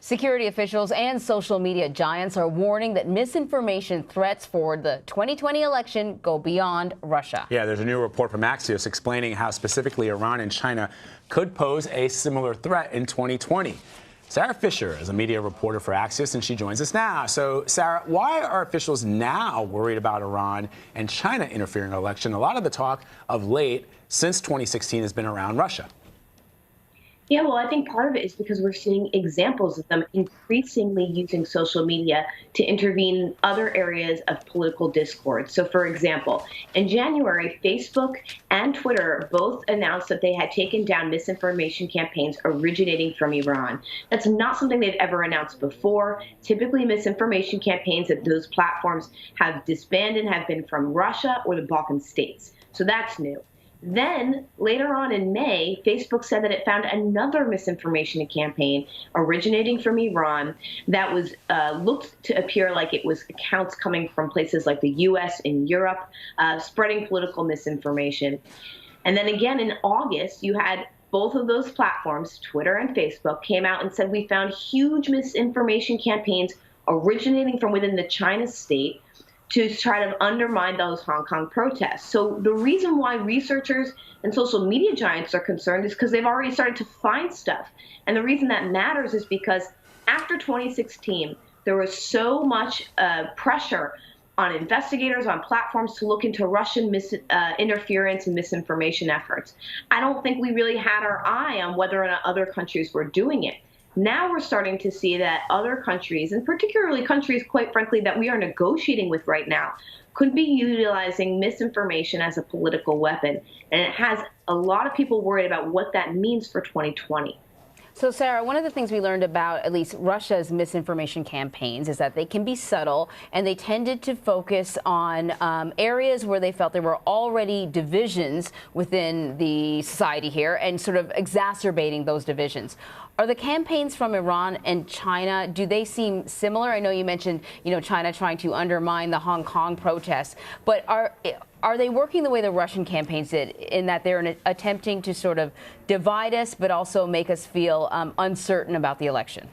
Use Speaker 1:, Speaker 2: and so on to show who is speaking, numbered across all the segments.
Speaker 1: Security officials and social media giants are warning that misinformation threats for the 2020 election go beyond Russia.
Speaker 2: Yeah, there's a new report from Axios explaining how specifically Iran and China could pose a similar threat in 2020. Sarah Fisher is a media reporter for Axios, and she joins us now. So, Sarah, why are officials now worried about Iran and China interfering in the election? A lot of the talk of late since 2016 has been around Russia.
Speaker 3: Yeah, well, I think part of it is because we're seeing examples of them increasingly using social media to intervene in other areas of political discord. So, for example, in January, Facebook and Twitter both announced that they had taken down misinformation campaigns originating from Iran. That's not something they've ever announced before. Typically, misinformation campaigns at those platforms have disbanded and have been from Russia or the Balkan states. So that's new. Then, later on in May, Facebook said that it found another misinformation campaign originating from Iran that was looked to appear like it was accounts coming from places like the U.S. and Europe, spreading political misinformation. And then again in August, you had both of those platforms, Twitter and Facebook, came out and said we found huge misinformation campaigns originating from within the China state to try to undermine those Hong Kong protests. So the reason why researchers and social media giants are concerned is because they've already started to find stuff. And the reason that matters is because after 2016, there was so much pressure on investigators, on platforms to look into Russian interference and misinformation efforts. I don't think we really had our eye on whether or not other countries were doing it. Now we're starting to see that other countries, and particularly countries, quite frankly, that we are negotiating with right now, could be utilizing misinformation as a political weapon. And it has a lot of people worried about what that means for 2020.
Speaker 1: So, Sarah, one of the things we learned about at least Russia's misinformation campaigns is that they can be subtle, and they tended to focus on areas where they felt there were already divisions within the society here and sort of exacerbating those divisions. Are the campaigns from Iran and China, do they seem similar? I know you mentioned, China trying to undermine the Hong Kong protests, but are they working the way the Russian campaigns did, in that they're attempting to sort of divide us, but also make us feel uncertain about the election?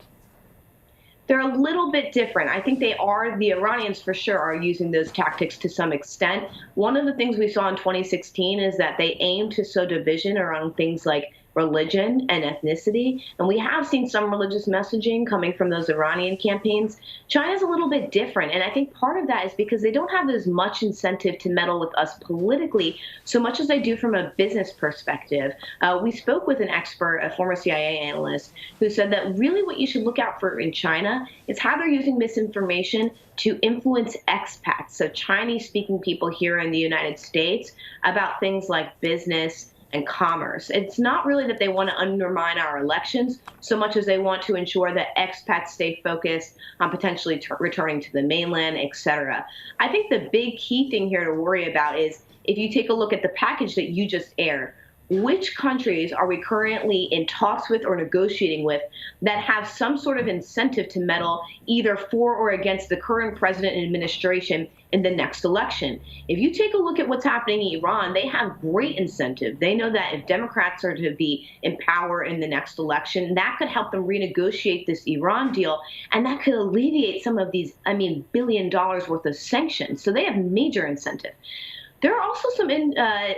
Speaker 3: They're a little bit different. I think the Iranians for sure are using those tactics to some extent. One of the things we saw in 2016 is that they aimed to sow division around things like religion and ethnicity, and we have seen some religious messaging coming from those Iranian campaigns. China's a little bit different, and I think part of that is because they don't have as much incentive to meddle with us politically so much as they do from a business perspective. We spoke with an expert, a former CIA analyst, who said that really what you should look out for in China is how they're using misinformation to influence expats, so Chinese-speaking people here in the United States, about things like business and commerce. It's not really that they want to undermine our elections so much as they want to ensure that expats stay focused on potentially returning to the mainland, et cetera. I think the big key thing here to worry about is if you take a look at the package that you just aired, which countries are we currently in talks with or negotiating with that have some sort of incentive to meddle either for or against the current president and administration in the next election? If you take a look at what's happening in Iran, they have great incentive. They know that if Democrats are to be in power in the next election, that could help them renegotiate this Iran deal, and that could alleviate some of these, $1 billion worth of sanctions. So they have major incentive. There are also some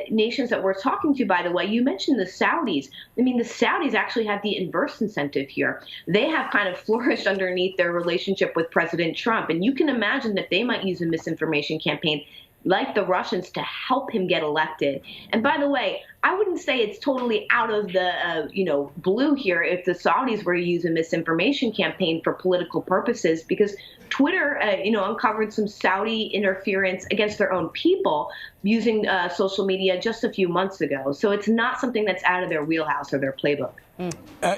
Speaker 3: nations that we're talking to, by the way. You mentioned the Saudis. The Saudis actually have the inverse incentive here. They have kind of flourished underneath their relationship with President Trump. And you can imagine that they might use a misinformation campaign like the Russians to help him get elected. And by the way, I wouldn't say it's totally out of the blue here if the Saudis were to use a misinformation campaign for political purposes, because Twitter uncovered some Saudi interference against their own people using social media just a few months ago. So it's not something that's out of their wheelhouse or their playbook.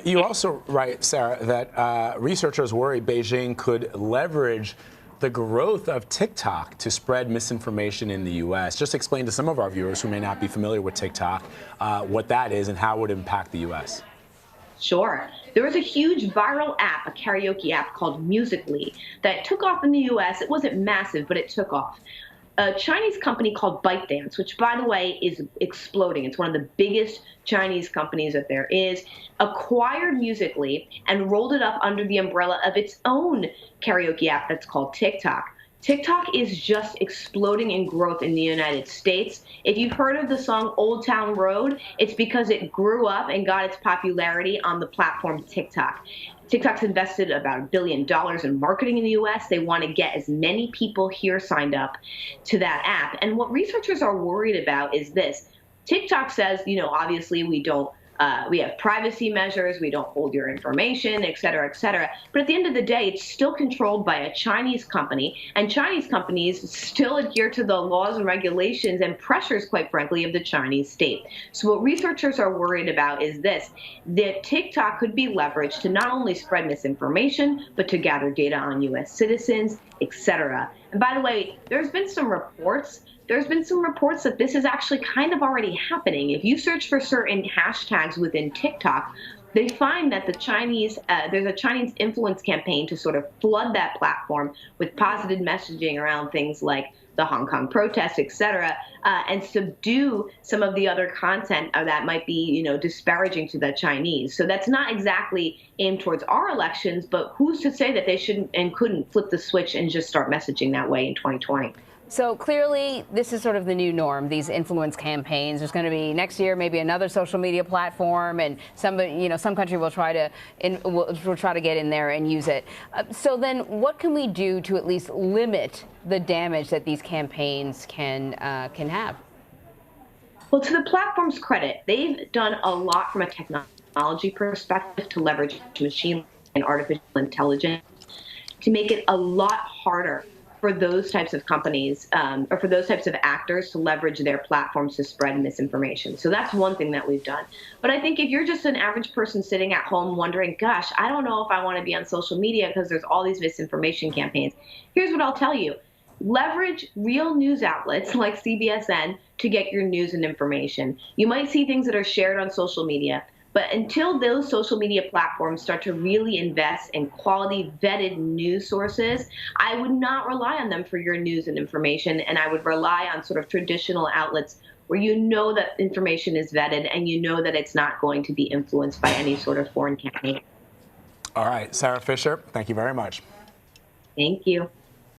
Speaker 2: You also write, Sarah, that researchers worry Beijing could leverage the growth of TikTok to spread misinformation in the U.S. Just explain to some of our viewers who may not be familiar with TikTok what that is and how it would impact the U.S.
Speaker 3: Sure. There was a huge viral app, a karaoke app called Musical.ly, that took off in the U.S. It wasn't massive, but it took off. a Chinese company called ByteDance, which, by the way, is exploding. It's one of the biggest Chinese companies that there is, acquired Musical.ly and rolled it up under the umbrella of its own karaoke app that's called TikTok. TikTok is just exploding in growth in the United States. If you've heard of the song Old Town Road, it's because it grew up and got its popularity on the platform TikTok. TikTok's invested about $1 billion in marketing in the U.S. They want to get as many people here signed up to that app. And what researchers are worried about is this. TikTok says, obviously we have privacy measures, we don't hold your information, et cetera, et cetera. But at the end of the day, it's still controlled by a Chinese company, and Chinese companies still adhere to the laws and regulations and pressures, quite frankly, of the Chinese state. So what researchers are worried about is this, that TikTok could be leveraged to not only spread misinformation, but to gather data on U.S. citizens, et cetera. And by the way, there's been some reports that this is actually kind of already happening. If you search for certain hashtags within TikTok, they find that there's a Chinese influence campaign to sort of flood that platform with positive messaging around things like the Hong Kong protests, et cetera, and subdue some of the other content that might be, disparaging to the Chinese. So that's not exactly aimed towards our elections, but who's to say that they shouldn't and couldn't flip the switch and just start messaging that way in 2020?
Speaker 1: So clearly, this is sort of the new norm, these influence campaigns. There's going to be next year maybe another social media platform, and some country will try to get in there and use it. So then what can we do to at least limit the damage that these campaigns can have?
Speaker 3: Well, to the platform's credit, they've done a lot from a technology perspective to leverage machine and artificial intelligence to make it a lot harder for those types of companies or for those types of actors to leverage their platforms to spread misinformation. So that's one thing that we've done. But I think if you're just an average person sitting at home wondering, gosh, I don't know if I want to be on social media because there's all these misinformation campaigns, here's what I'll tell you. Leverage real news outlets like CBSN to get your news and information. You might see things that are shared on social media, but until those social media platforms start to really invest in quality vetted news sources, I would not rely on them for your news and information, and I would rely on sort of traditional outlets where you know that information is vetted and you know that it's not going to be influenced by any sort of foreign campaign.
Speaker 2: All right, Sarah Fisher, thank you very much.
Speaker 3: Thank you.